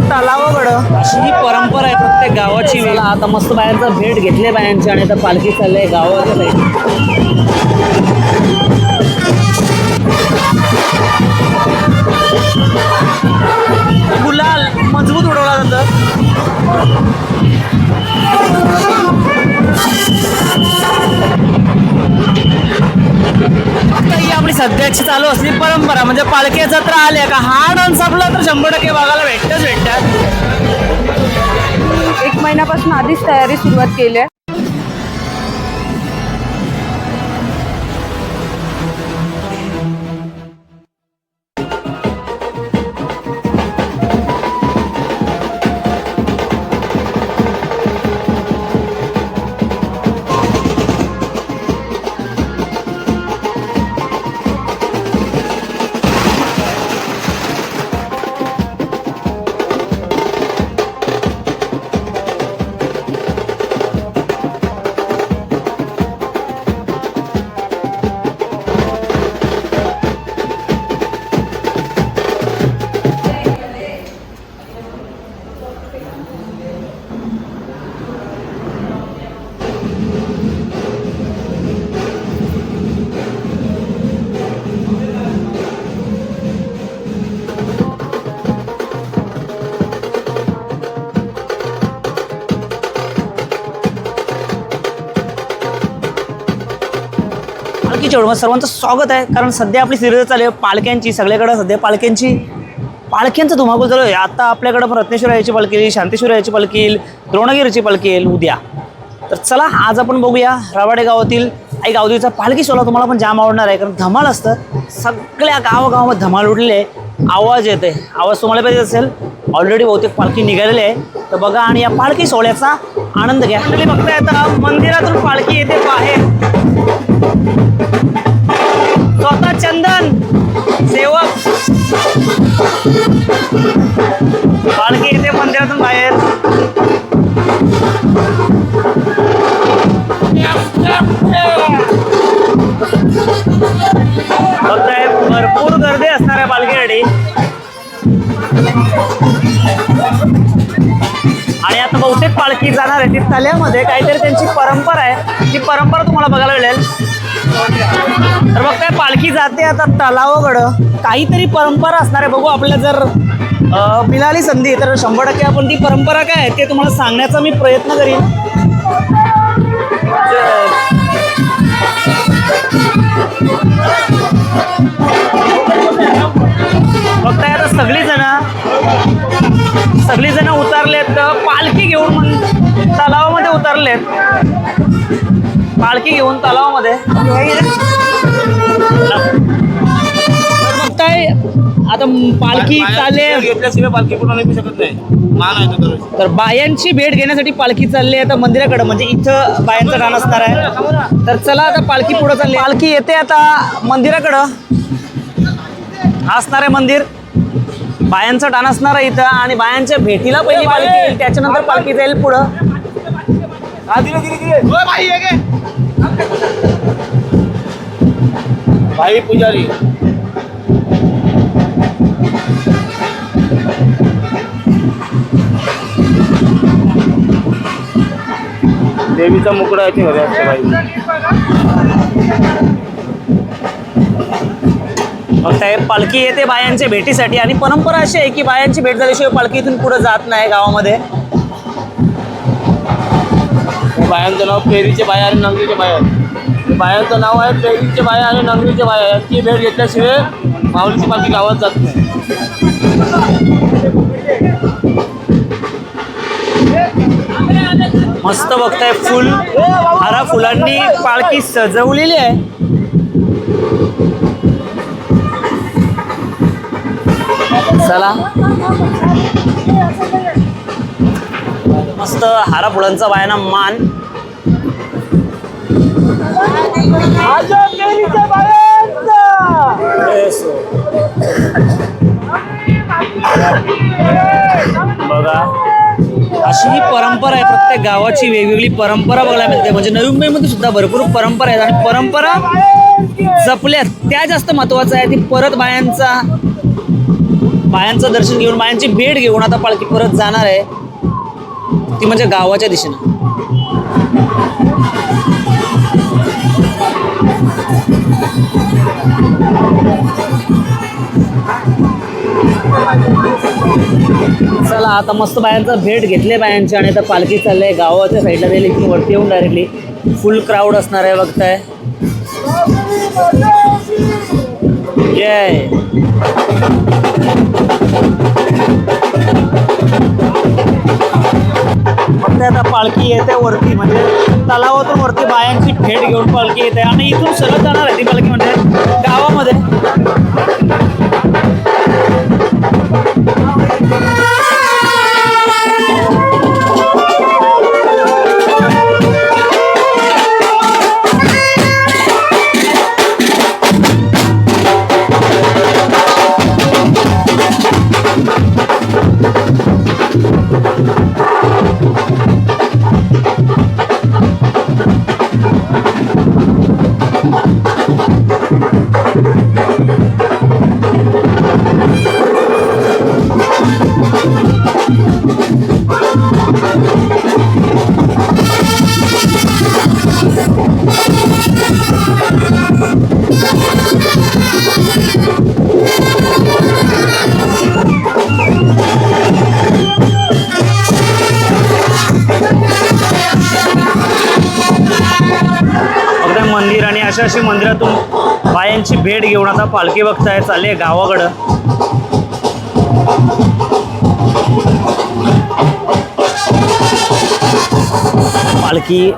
तलावाकडं अशी ही परंपरा आहे प्रत्येक गावाची. मला आता मस्त बायांचा भेट घेतले बायांची आणि आता पालखी चालली आहे गावाच्या साईड. गुलाल मजबूत उडवला जातं. ही आपली सध्याची चालू असली परंपरा म्हणजे पालखी जत्रा आल्या का हा डान्स आपला तर 100% बघायला भेटतात. 1 महिन्यापासून आधीच तयारी सुरुवात केली आहे. पालखीच्या सर्वांचं स्वागत आहे. कारण सध्या आपली सिरियल चालू आहे पालख्यांची. सगळ्याकडे सध्या पालख्यांचा धुमाकूळ चालू आहे. आता आपल्याकडं रत्नेश्वराची पालखी येईल, शांतेश्वराची पालखी येईल, द्रोणगिरीची पालखी येईल उद्या. तर चला आज आपण बघूया रबाडे गावातील आई गावदेवीचा पालखी सोहळा. तुम्हाला पण जाम आवडणार आहे कारण धमाल असतं. सगळ्या गावागावामध्ये धमाल उडलेली आहे. आवाज येते. आवाज तुम्हाला पाहिजे असेल. ऑलरेडी बहुतेक पालखी निघालेली आहे. तर बघा आणि या पालखी सोहळ्याचा आनंद घ्या. मंडळी बघता येतं मंदिरातून पालखी येते बाहेर. स्वतः चंदन सेवक पालखी येते मंदिरातून बाहेर. बघताय भरपूर गर्दी असणार आहे पालखीसाठी. आणि आता बहुतेक पालखी जाणार आहे ती तल्यामध्ये. काहीतरी त्यांची परंपरा आहे. ती परंपरा तुम्हाला बघायला मिळेल. तर बघताय पालखी जाते आता तलावाकडं. काहीतरी परंपरा असणार आहे. बघू आपल्याला जर मिळाली संधी तर 100% आपण ती परंपरा काय आहे ते तुम्हाला सांगण्याचा मी प्रयत्न करीन. बघताय आता सगळी जण उतरलेत पालखी घेऊन तलावामध्ये उतरलेत. पालखी घेऊन तलावामध्ये बघताय आता पालखी चालले. घेतल्याशिवाय पालखी पूर्ण निघू शकत नाही. मान आहे तर बायांची भेट घेण्यासाठी पालखी चालली आहे आता मंदिराकडे. म्हणजे इथं बायांचं गाणं असणार आहे. तर चला आता पालखी पुढे चालली. पालखी येते आता मंदिराकडं. असणार आहे मंदिर. बायांचा डान असणार आहे इथं आणि बायांच्या भेटीला पहिली पालखी येईल. त्याच्यानंतर पालखी जाईल पुढं. भाई पुजारी देवीचा मुकडा आहे घरी असते भाई. पालखी येते बायांच्या भेटीसाठी आणि परंपरा अशी आहे की बायांची भेट झाल्याशिवाय पालखी इथून पुढे जात नाही गावामध्ये. बायांचं नाव पेरीचे बाया आणि नंगरीचे बाया. बायांचं नाव आहे पेरीचे बाया आणि नंगरीचे बाया. यांची भेट घेतल्याशिवाय माऊलीची पालखी गावात जात नाही. मस्त बघताय फुल हारा फुलांनी पालखी सजवलेली आहे. चला मस्त हारा फुलांचा बायांना मान. बघा अशी ही परंपरा आहे. प्रत्येक गावाची वेगवेगळी परंपरा बघायला मिळते. म्हणजे नवी मुंबईमध्ये सुद्धा भरपूर परंपरा आहेत आणि परंपरा जपल्यात त्या जास्त महत्वाचं आहे. ती परत बायांचा बायांचं दर्शन घेऊन बायांची भेट घेऊन आता पालखी परत जाणार आहे, ती म्हणजे गावाच्या दिशेनं. चला आता मस्त बायांचा भेट घेतले बायांची आणि आता पालखी चाललंय गावाच्या साईडला जाईल. इथून वरती येऊन डायरेक्टली फुल क्राऊड असणार आहे, बघताय. जय फक्त आता पालखी येते वरती, म्हणजे तलावातून वरती बायांची भेट घेऊन पालखी येते आणि इथून सरळ जाणार आहे ती पालखी म्हणजे गावामध्ये. मंदिर आणि अशी मंदिरातून बायांची भेट घेऊन आता पालखी बघताय चालले गावाकडं. पालखी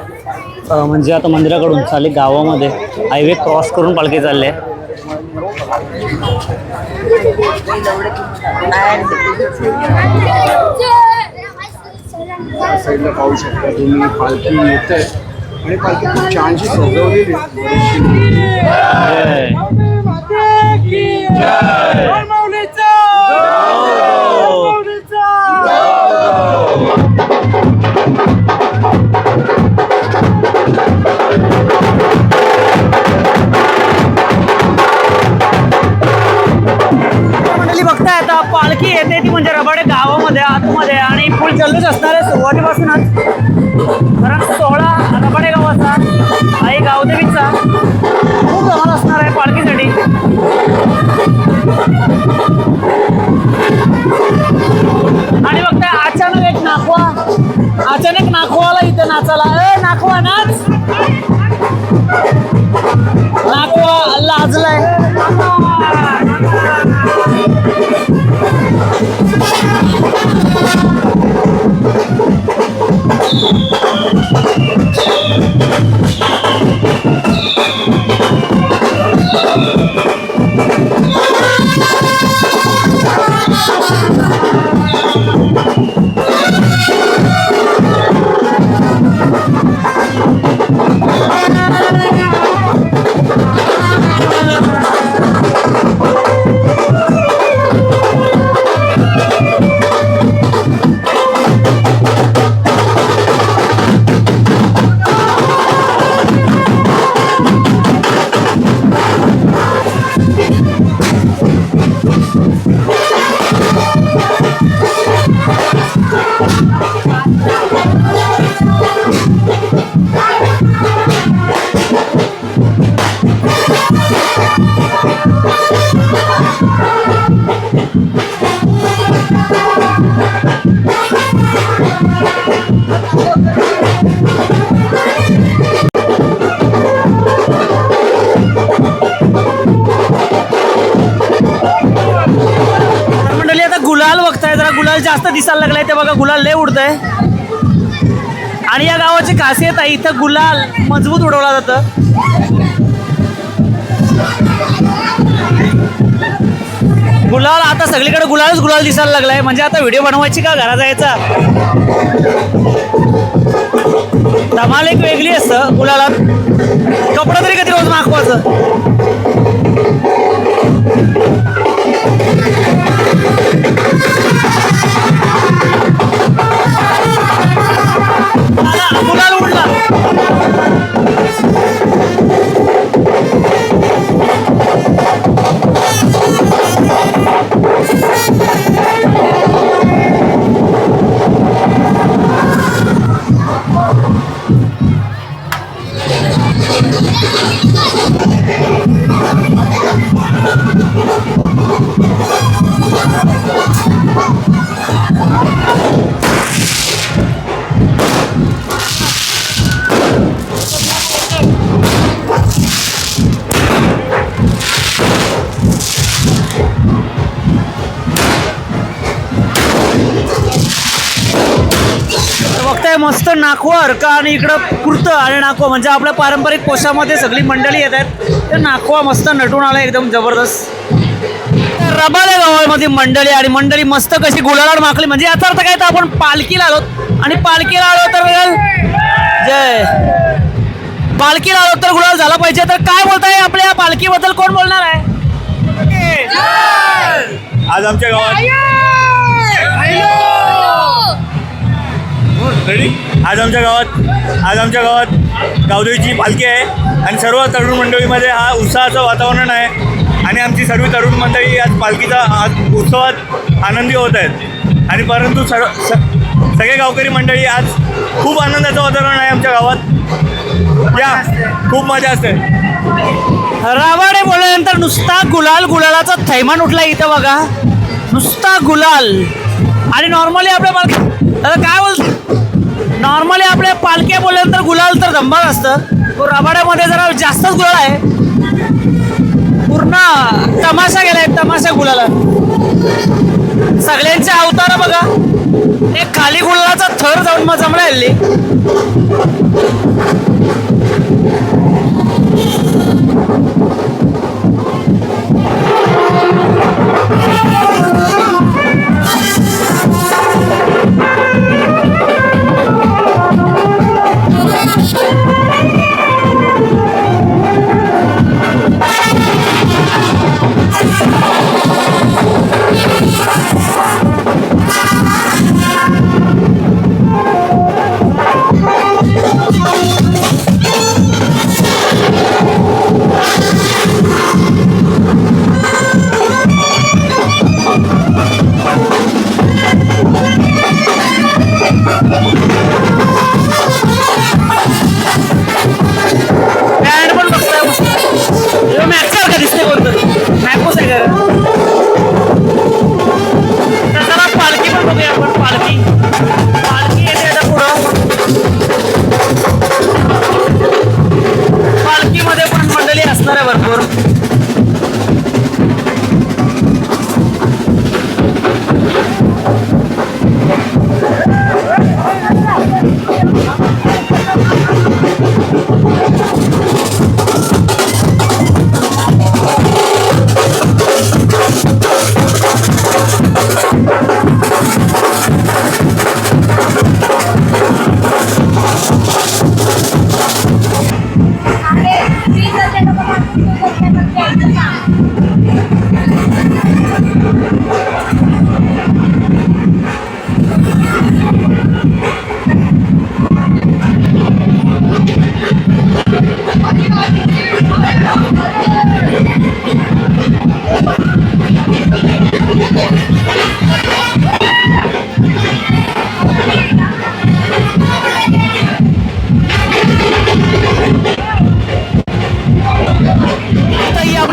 म्हणजे आता मंदिराकडून चालले गावामध्ये, हायवे क्रॉस करून पालखी चालली आहे. साईडला पाहू शकता तुम्ही पालखी येते आणि पालखी खूप छानशी सजवलेली मंडळी बघताय आता पालखी येते ती म्हणजे रबाडे गावामध्ये आतमध्ये आणि फुल जल्लोष असणार आहे सुरुवातीपासूनच. कारण 16 रबाडे गावाचा आई गावदेवीचा खूप धमाल असणार आहे पालखीसाठी. आणि बघताय अचानक एक नाखवाला इथे नाचाला. नाखवा नाच, नाखवा लाजलाय. मंडळी आता गुलाल बघताय, जरा गुलाल जास्त दिसायला लागलाय ते बघा. गुलाल लय उडतंय आणि या गावाची खासियत आहे इथं गुलाल मजबूत उडवला जातं. गुलाल आता सगळीकडे गुलाल दिसायला लागलाय. म्हणजे आता व्हिडिओ बनवायची का घरा जायचा, धमाल एक वेगळी असतं गुलालात. कपडा तरी कधी रोज मागवायचं. गुलाल उडला. मस्त नाखवा हरका आणि इकडं कुर्तं आणि नाखवा म्हणजे आपल्या पारंपरिक पोशामध्ये सगळी मंडळी येत आहेत. ते नाखवा मस्त नटून आला एकदम जबरदस्त. रबाले गावामध्ये मंडळी आणि मंडळी मस्त कशी गुलाल माखली म्हणजे याचा अर्थ काय तर आपण पालखीला आलोत आणि पालखीला आलो तर जय पालखीला आलो तर गुलाल झाला पाहिजे. तर काय बोलताय आपल्या या पालखीबद्दल कोण बोलणार आहे? आज आमच्या गावात आज आमच्या गावात गावदेवीची पालखी आहे आणि सर्व तरुण मंडळीमध्ये हा उत्साहाचं वातावरण आहे आणि आमची सर्व तरुण मंडळी आज पालखीचा आज उत्सवात आनंदी होत आहेत. आणि परंतु सगळे गावकरी मंडळी आज खूप आनंदाचं वातावरण आहे आमच्या गावात. या खूप मजा असते. रावाडे बोलल्यानंतर नुसता गुलालाचा थैमान उठला इथं बघा, नुसता गुलाल. आणि नॉर्मली आपल्या पालखी आता काय बोलतो, नॉर्मली आपल्या पालख्या बोलल्यानंतर गुलाल तर धंबाळ असतं, रबाड्यामध्ये जरा जास्तच गुलाल आहे. पूर्ण तमाशा गेलाय, तमाशा गुलाला. सगळ्यांचे अवतार बघा, एक खाली गुलालाचा थर जाऊन मग जमला हल्ली.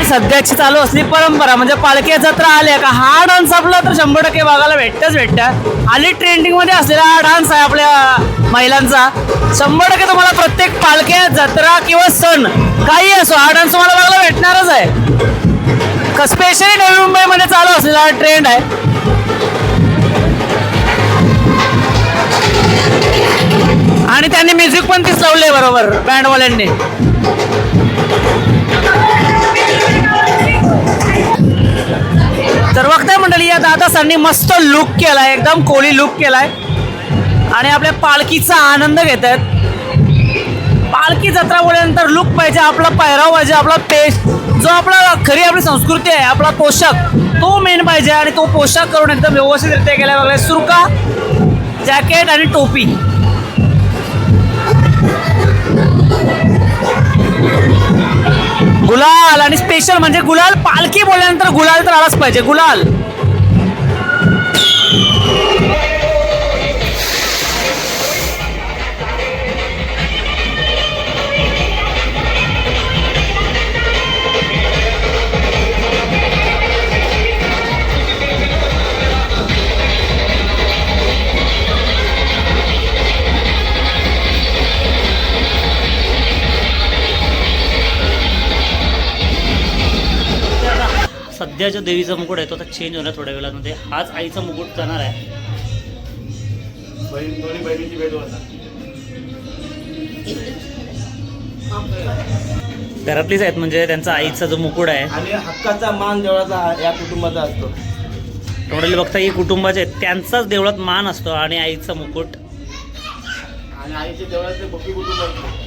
सध्याची चालू असली परंपरा म्हणजे पालखी जत्रा आल्या का हा डान्स आपला तर 100% बघायला भेटतं. आली ट्रेंडिंगमध्ये असलेला हा डान्स आहे आपल्या महिलांचा. 100% तुम्हाला प्रत्येक पालख्या जत्रा किंवा सण काही असो हा डान्स तुम्हाला बघायला भेटणारच आहे. स्पेशली नवी मुंबईमध्ये चालू असलेला हा ट्रेंड आहे. आणि त्यांनी म्युझिक पण तीच लावले बरोबर बँडवाल्यांनी. तर बघताय मंडळी या दादासांनी मस्त लुक केलाय, एकदम कोळी लुक केलाय आणि आपल्या पालखीचा आनंद घेत आहेत. पालखी जत्रा बोलल्यानंतर लुक पाहिजे, आपला पहिराव पाहिजे, आपला जो आपला खरी आपली संस्कृती आहे, आपला पोशाख तो मेन पाहिजे. आणि तो पोशाख करून एकदम व्यवस्थितरित्या केला बघा. सुरका, जॅकेट आणि टोपी. गुलाल आणि स्पेशल म्हणजे गुलाल. पालखी बोलल्यानंतर गुलाल तर आलाच पाहिजे. गुलाल सध्या जो देवीचा मुकुट आहे तो आता चेंज होणार थोड्या वेळामध्ये. हाच आईचा मुकुट जाणार आहे. दोन्ही बहिणीची भेट होणार. घरातलीच आहेत म्हणजे त्यांचा आईचा जो मुकुट आहे. आणि हक्काचा मान देवळाचा या कुटुंबाचा असतो. तोंडाला बघता ही कुटुंबाचे आहेत त्यांचाच देवळात मान असतो आणि आईचा मुकुट. आणि आईच्या देवळाचे भक्ती कुटुंब असतो.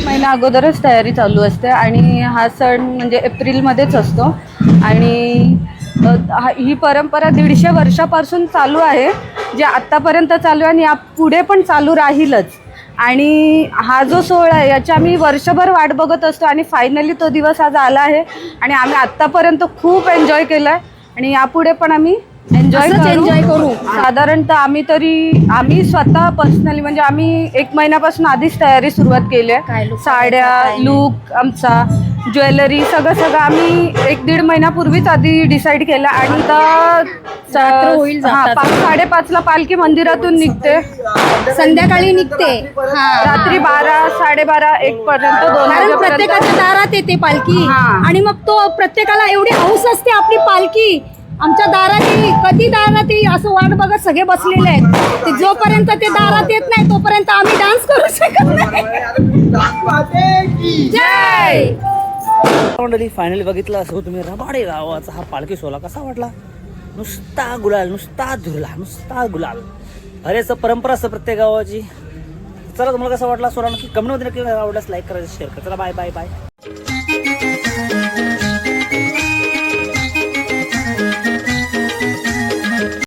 महिना अगोदरच तयारी चालू असते आणि हा सण म्हणजे एप्रिलमध्येच असतो. आणि ही परंपरा 150 वर्षापासून चालू आहे, जे आत्तापर्यंत चालू आहे आणि या पुढे पण चालू राहीलच. आणि हा जो सोहळा आहे याची आम्ही वर्षभर वाट बघत असतो आणि फायनली तो दिवस आज आला आहे आणि आम्ही आत्तापर्यंत खूप एन्जॉय केलं आहे आणि यापुढे पण आम्ही एन्जॉय करू. साधारणतः आम्ही स्वतः पर्सनली म्हणजे आम्ही 1 महिन्यापासून आधीच तयारी सुरुवात केली आहे. साड्या, लूक, आमचा ज्वेलरी सगळं आम्ही 1-1.5 महिन्यापूर्वीच आधी डिसाईड केलं. आणि 5:30ला पालखी मंदिरातून निघते, संध्याकाळी निघते. रात्री 12-12:30-1 पर्यंत 2 वाजेपर्यंत प्रत्येकाच्या दारात येते पालखी. आणि मग तो प्रत्येकाला एवढी हौस असते आपली पालखी आमच्या दारात येईल, कधी दारात येईल असं वाट बघत सगळे बसलेले आहेत. ते जोपर्यंत ते दारात येत नाही तोपर्यंत आम्ही डान्स करू शकत नाही. जय मंडळी, फायनली बघितलं असं तुम्ही रबाडे गावाचा हा पालखी सोहळा कसा वाटला. नुसता गुलाल, नुसता धुरला, नुसता गुलाल. अरे असं परंपरा असतं प्रत्येक गावाची. चला, तुम्हाला कसा वाटला सोहळा नक्की कमेंटमध्ये नक्की आवडल्यास लाईक करायचं, शेअर करा. चला, बाय बाय बाय.